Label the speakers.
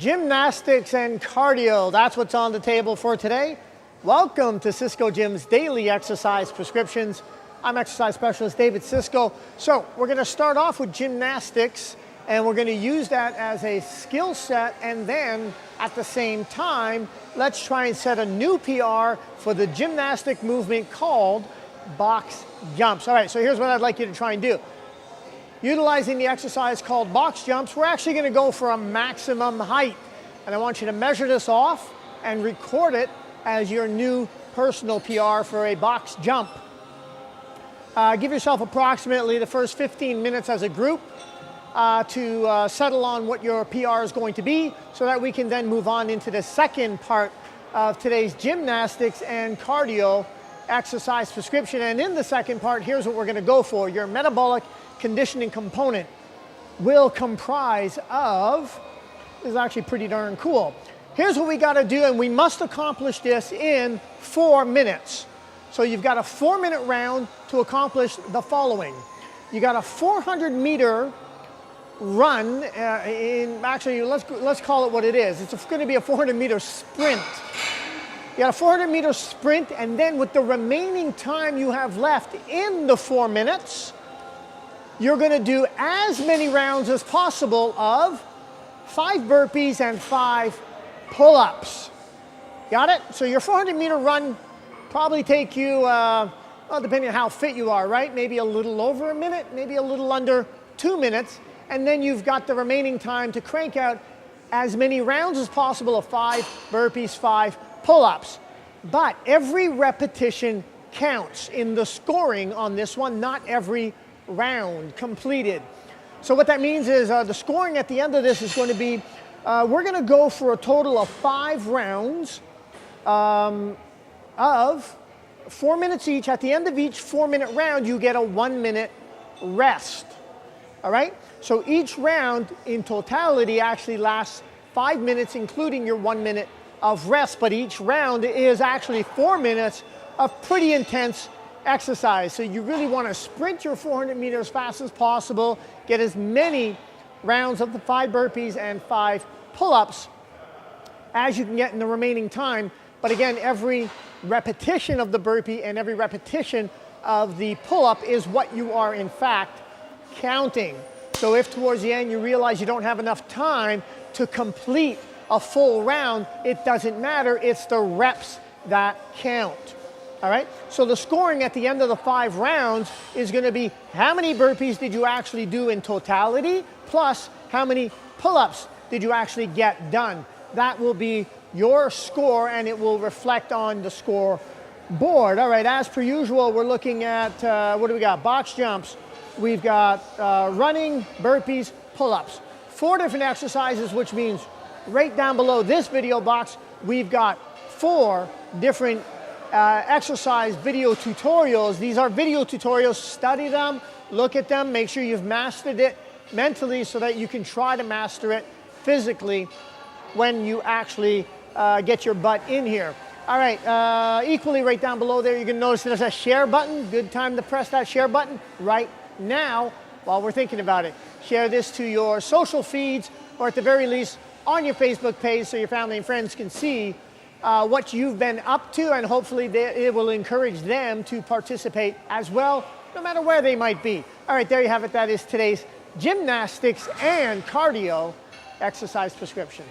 Speaker 1: Gymnastics and cardio, that's what's on the table for today. Welcome to Siscoe Gym's daily exercise prescriptions. I'm exercise specialist David Siscoe. So we're going to start off with gymnastics, and we're going to use that as a skill set, and then at the same time, let's try and set a new PR for the gymnastic movement called box jumps. All right, so here's what I'd like you to try and do. Utilizing the exercise called box jumps, we're actually going to go for a maximum height. And I want you to measure this off and record it as your new personal PR for a box jump. Give yourself approximately the first 15 minutes as a group to settle on what your PR is going to be, so that we can then move on into the second part of today's gymnastics and cardio exercise prescription. And in the second part, here's what we're going to go for. Your metabolic conditioning component will comprise of, this is actually pretty darn cool. Here's what we got to do, and we must accomplish this in 4 minutes. So you've got a 4-minute round to accomplish the following. You got a 400-meter run, actually let's call it what it is. It's going to be a 400-meter sprint. You got a 400-meter sprint, and then with the remaining time you have left in the 4 minutes, you're going to do as many rounds as possible of 5 burpees and 5 pull-ups. Got it? So your 400-meter run probably take you, well, depending on how fit you are, right? Maybe a little over a minute, maybe a little under 2 minutes. And then you've got the remaining time to crank out as many rounds as possible of 5 burpees, 5 pull-ups. But every repetition counts in the scoring on this one, not every round completed. So what that means is the scoring at the end of this is going to be, we're going to go for a total of 5 rounds of 4 minutes each. At the end of each 4-minute round, you get a 1-minute rest. All right? So each round in totality actually lasts 5 minutes, including your 1 minute of rest. But each round is actually 4 minutes of pretty intense exercise. So you really want to sprint your 400 meters as fast as possible, get as many rounds of the 5 burpees and 5 pull-ups as you can get in the remaining time. But again, every repetition of the burpee and every repetition of the pull-up is what you are in fact counting. So if towards the end you realize you don't have enough time to complete a full round, it doesn't matter, it's the reps that count. All right, so the scoring at the end of the 5 rounds is going to be how many burpees did you actually do in totality, plus how many pull-ups did you actually get done. That will be your score, and it will reflect on the score board. All right, as per usual, we're looking at, what do we got? Box jumps. We've got running, burpees, pull-ups. 4 different exercises, which means right down below this video box, we've got 4 different exercise video tutorials. These are video tutorials. Study them, look at them, make sure you've mastered it mentally so that you can try to master it physically when you actually get your butt in here. All right, equally right down below there, you can notice there's a share button. Good time to press that share button right now while we're thinking about it. Share this to your social feeds, or at the very least on your Facebook page, so your family and friends can see what you've been up to, and hopefully it will encourage them to participate as well, no matter where they might be. All right, there you have it. That is today's gymnastics and cardio exercise prescription.